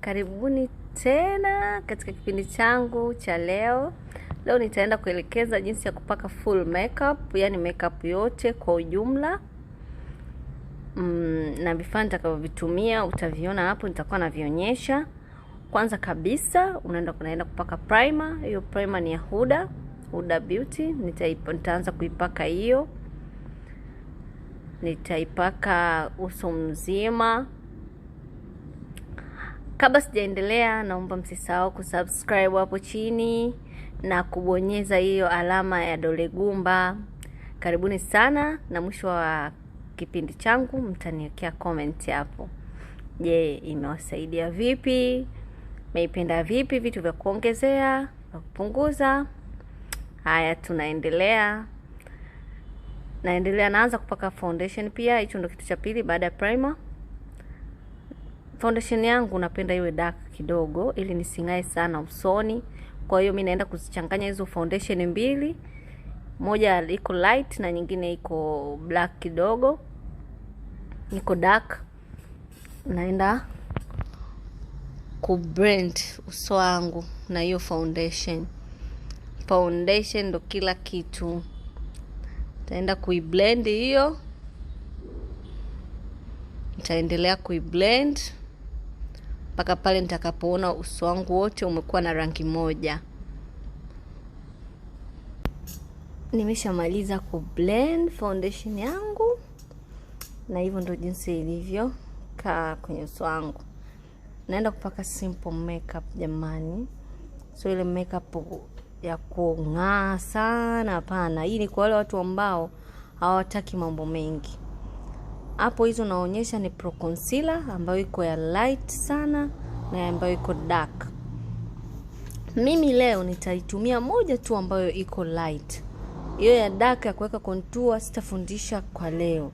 Karibuni tena katika kipindi changu cha leo. Leo nitaenda kuelekeza jinsi ya kupaka full makeup, yani makeup yote kwa ujumla. Na vifaa nitakavyovitumia utaviona hapo, nitakuwa navionyesha. Kwanza kabisa unaenda kupaka primer. Hiyo primer ni ya Huda Beauty. Nitaanza kuipaka hiyo. Nitaipaka uso mzima. Kabla sijaendelea, naomba msisahau kusubscribe hapo chini na kubonyeza hiyo alama ya dole gumba. Karibuni sana, na mwisho wa kipindi changu mtaniwekea comment hapo. Je, imewasaidia vipi? Meipenda vipi? Vitu vya kuongezea, vya kupunguza? Haya, tunaendelea. Naanza kupaka foundation pia. Hicho ndio kitu cha pili baada ya primer. Foundation yangu napenda iwe dark kidogo ili nisingae sana usoni. Kwa hiyo mimi naenda kuzichanganya hizo foundation mbili. Moja iko light na nyingine iko black kidogo. Iko dark. Naenda kublend uso wangu na hiyo foundation. Foundation ndo kila kitu. Nitaenda kuiblend hiyo. Nitaendelea kuiblend mpaka pale nitakapoona uso wangu wote umekuwa na rangi moja. Nimeshamaliza kublend foundation yangu, na hivyo ndio jinsi ilivyo kaa kwenye uso wangu. Naenda kupaka simple makeup jamani. So ile makeup ya kung'aa sana hapana. Hii ni kwa wale watu ambao hawataki mambo mengi. Hapo hizo naonyesha ni pro concealer ambayo iko ya light sana na ambayo iko dark. Mimi leo nitaitumia moja tu ambayo iko light. Hiyo ya dark ya kuweka contour sitafundisha kwa leo.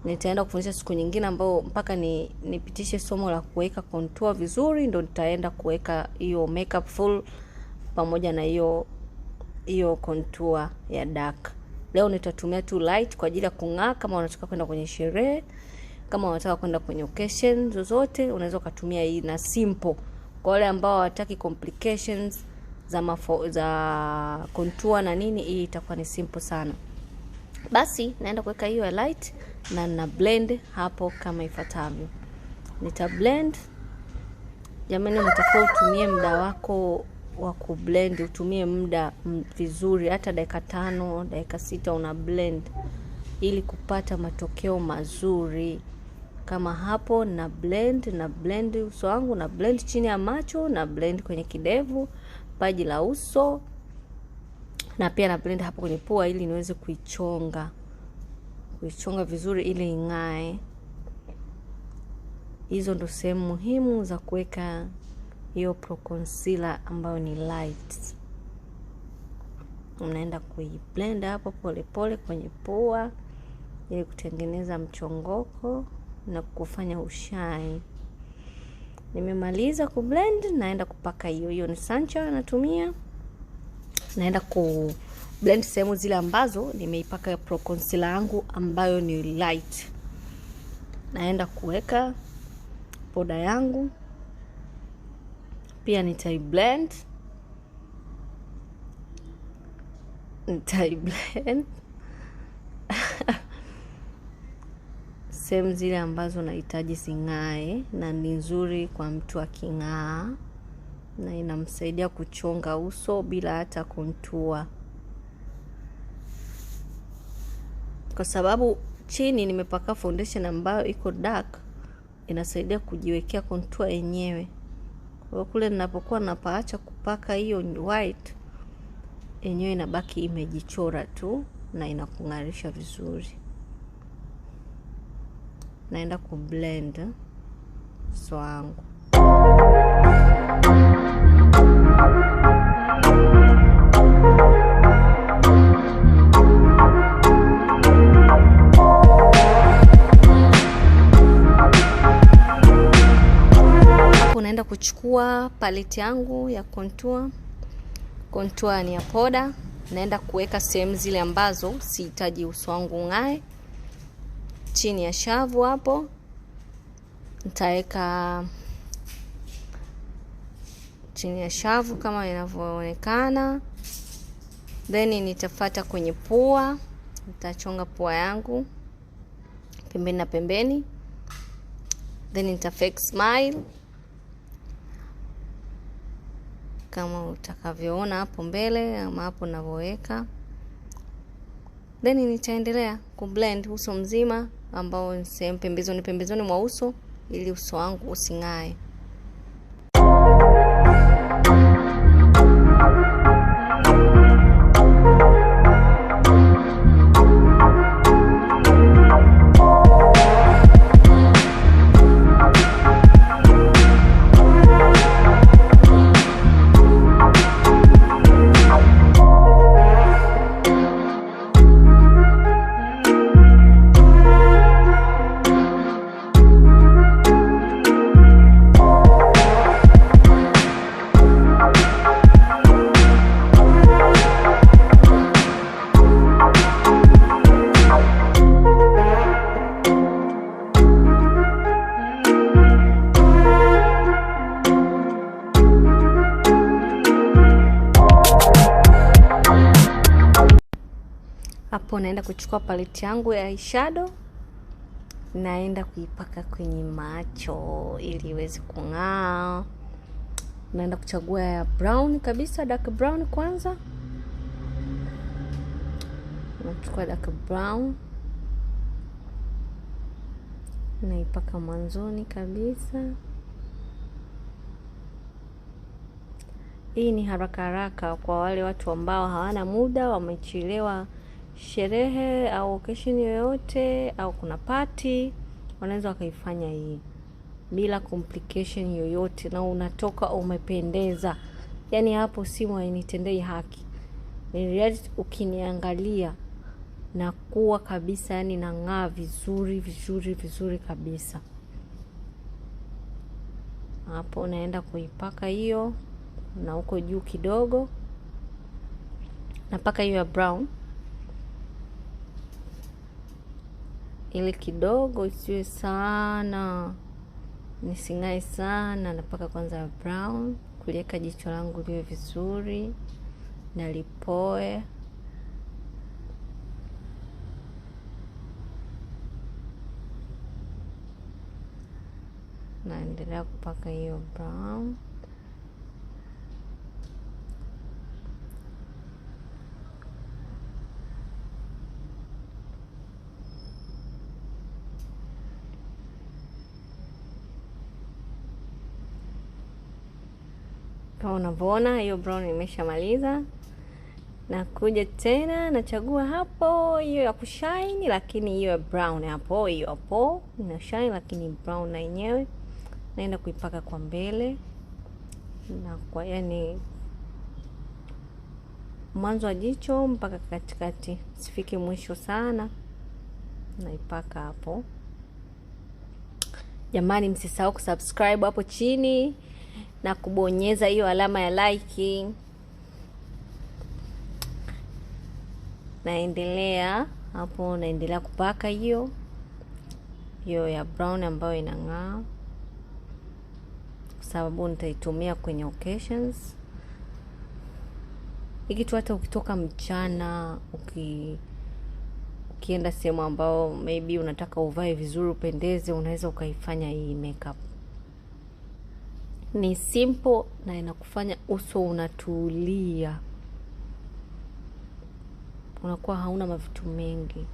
Nitaenda kufundisha siku nyingine ambayo mpaka nipitishe somo la kuweka contour vizuri, ndo nitaenda kuweka hiyo makeup full pamoja na hiyo contour ya dark. Leo nitatumia tu light kwa ajili ya kung'aa. Kama unataka kwenda kwenye sherehe, kama unataka kwenda kwenye occasion zozote, unaweza kutumia hii, na simple. Kwa wale ambao hawataki complications za contour na nini, hii itakuwa ni simple sana. Basi naenda kuweka hiyo ya light na blend hapo kama ifuatavyo. Nita blend. Jamani, unatakiwa utumie muda wako wa kublend, utumie muda vizuri, hata dakika 5, dakika 6 una blend ili kupata matokeo mazuri. Kama hapo na blend uso wangu, na blend chini ya macho, na blend kwenye kidevu, paji la uso, na pia na blend hapo kwenye pua ili niweze kuichonga vizuri ili ing'ae. Hizo ndo sehemu muhimu za kuweka hiyo pro concealer ambayo ni light. Unaenda kuiblend hapo pole kwenye pua ili kutengeneza mchongoko na kufanya ushine. Nimemaliza kublend, naenda kupaka hiyo ni sancha natumia. Naenda kublend sehemu zile ambazo nimeipaka pro concealer yangu ambayo ni light. Naenda kuweka poda yangu. Pia nitaiblend. Sehemu zile ambazo nahitaji sing'ae na ni nzuri kwa mtu aking'aa, na inamsaidia kuchonga uso bila hata contour. Kwa sababu chini nimepaka foundation ambayo iko dark, inasaidia kujiwekea contour yenyewe. Kwa kule ninapokuwa napaacha kupaka hiyo white, yenyewe inabaki imejichora tu na inakung'arisha vizuri. Naenda kublend uso wangu. Naenda kuchukua palette yangu ya contour. Contour ni ya poda. Naenda kuweka sehemu zile ambazo sihitaji uso wangu ng'ae. Chini ya shavu hapo nitaweka chini ya shavu kama inavyoonekana. Then nitafuata kwenye pua, nitachonga pua yangu pembeni na pembeni. Then nita fake smile kama utakavyoona hapo mbele ama hapo ninavyoweka. Then nitaendelea kublend uso mzima ambao ni sehemu pembezoni mwa uso ili uso wangu using'ae. Hapo naenda kuchukua palette yangu ya eyeshadow, naenda kuipaka kwenye macho ili iweze kung'aa. Naenda kuchagua ya brown kabisa, dark brown kwanza. Nachukua dark brown, naipaka mwanzoni kabisa. Hii ni haraka haraka kwa wale watu ambao hawana muda, wamechelewa sherehe au occasion yoyote au kuna party, wanaweza wakaifanya hii bila complication yoyote na unatoka umependeza. Yani hapo simu hainitendei haki. Ni reality, ukiniangalia na kuwa kabisa, yani nang'aa vizuri kabisa. Hapo naenda kuipaka hiyo, na huko juu kidogo napaka hiyo ya brown ili kidogo isiwe sana, nising'ae sana. Napaka kwanza ya brown kuliweka jicho langu liwe vizuri na lipoe. Naendelea kupaka hiyo brown. Kama unavyoona hiyo brown nimeshamaliza. Nakuja tena nachagua hapo hiyo ya kushine, lakini hiyo ya brown hapo, hiyo hapo ina shine lakini brown na yenyewe naenda kuipaka kwa mbele na kwa, yani mwanzo wa jicho mpaka katikati, sifiki mwisho sana, naipaka hapo. Jamani, msisahau kusubscribe hapo chini na kubonyeza hiyo alama ya like. Naendelea hapo, naendelea kupaka hiyo ya brown ambayo inang'aa, kwa sababu nitaitumia kwenye occasions. Hiki tu hata ukitoka mchana, ukienda sehemu ambao maybe unataka uvae vizuri upendeze, unaweza ukaifanya hii makeup. Ni simple na inakufanya uso unatulia, unakuwa hauna mavitu mengi.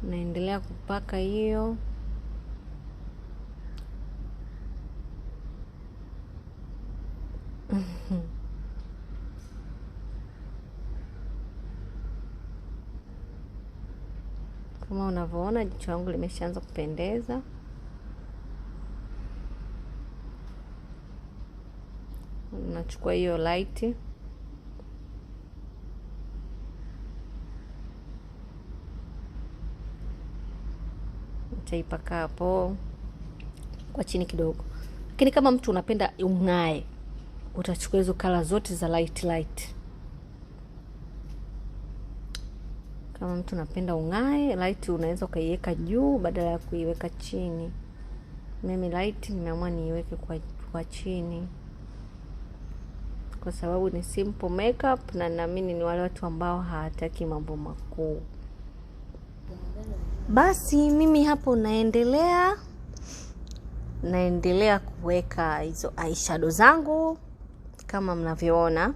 Naendelea kupaka hiyo. Kama unavyoona jicho langu limeshaanza kupendeza. Nachukua hiyo light, nitaipaka hapo kwa chini kidogo. Lakini kama mtu unapenda ung'ae, utachukua hizo kala zote za light. Kama mtu unapenda ung'ae, light unaweza ukaiweka juu badala ya kuiweka chini. Mimi light nimeamua niiweke kwa kwa chini, kwa sababu ni simple makeup na naamini ni wale watu ambao hawataki mambo makuu. Basi mimi hapo naendelea kuweka hizo eyeshadow zangu kama mnavyoona.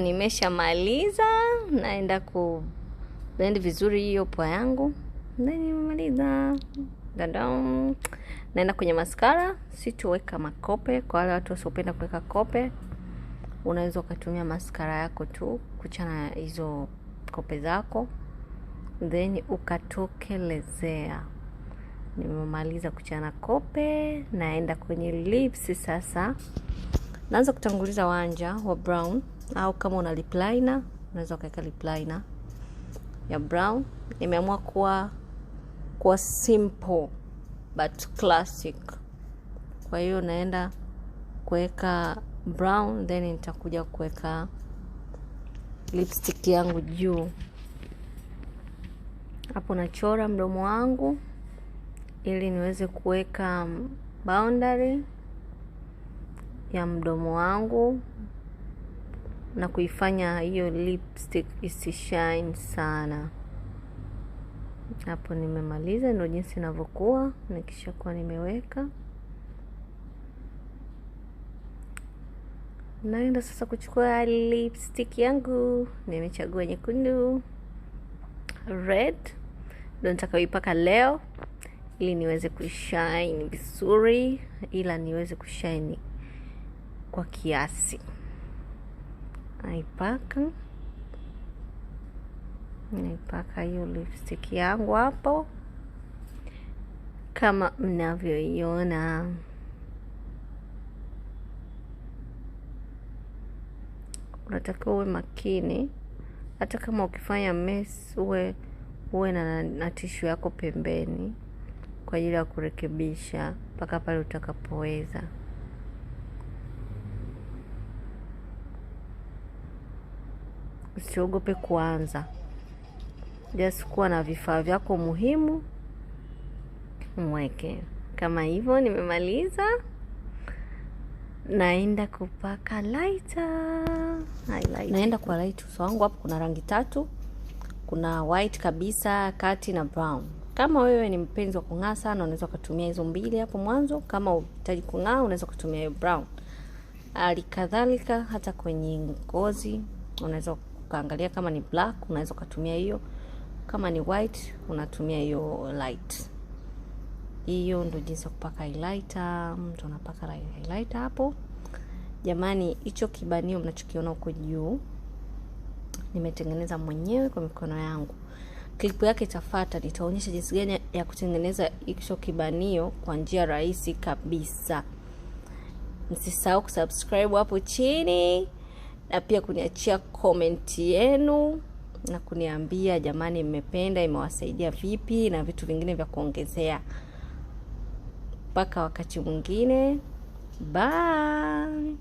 Nimeshamaliza, naenda ku blend vizuri hiyo pua yangu. Nimemaliza. Dadam. Naenda kwenye mascara, sitoweka makope. Kwa wale watu wasiopenda kuweka kope, unaweza ukatumia mascara yako tu kuchana hizo kope zako, then ukatokelezea. Nimemaliza kuchana kope, naenda kwenye lips sasa. Naanza kutanguliza wanja wa brown, au kama una lip liner unaweza kuweka lip liner ya brown. Nimeamua kuwa simple but classic, kwa hiyo naenda kuweka brown, then nitakuja kuweka lipstick yangu juu. Hapo nachora mdomo wangu ili niweze kuweka boundary ya mdomo wangu na kuifanya hiyo lipstick isishine sana. Hapo nimemaliza, ndio jinsi inavyokuwa nikishakuwa nimeweka. Naenda sasa kuchukua lipstick yangu. Nimechagua nyekundu, red, ndio nitakayoipaka leo ili niweze kushine vizuri, ila niweze kushine kwa kiasi. Naipaka hiyo lipstick yangu hapo kama mnavyoiona. Unatakiwa uwe makini, hata kama ukifanya mess uwe na tissue yako pembeni kwa ajili ya kurekebisha mpaka pale utakapoweza. Usiogope kuanza, just kuwa na vifaa vyako muhimu mweke. Kama hivyo nimemaliza, naenda kupaka highlighter. Naenda kwa light uso wangu. Hapo kuna rangi 3, kuna white kabisa, kati na brown. Kama wewe ni mpenzi wa kung'aa sana, unaweza kutumia hizo mbili hapo mwanzo. Kama unahitaji kung'aa, unaweza kutumia hiyo brown. Alikadhalika hata kwenye ngozi unaweza kaangalia, kama ni black unaweza kutumia hiyo, kama ni white unatumia hiyo light. Hiyo ndio jinsi ya kupaka highlighter. Mtu anapaka highlighter hapo. Jamani, hicho kibanio mnachokiona huko juu nimetengeneza mwenyewe kwa mikono yangu. Clip yake itafuata, nitaonyesha jinsi gani ya kutengeneza hicho kibanio kwa njia rahisi kabisa. Msisahau kusubscribe hapo chini na pia kuniachia comment yenu na kuniambia jamani mmependa, imewasaidia vipi na vitu vingine vya kuongezea. Mpaka wakati mwingine, bye.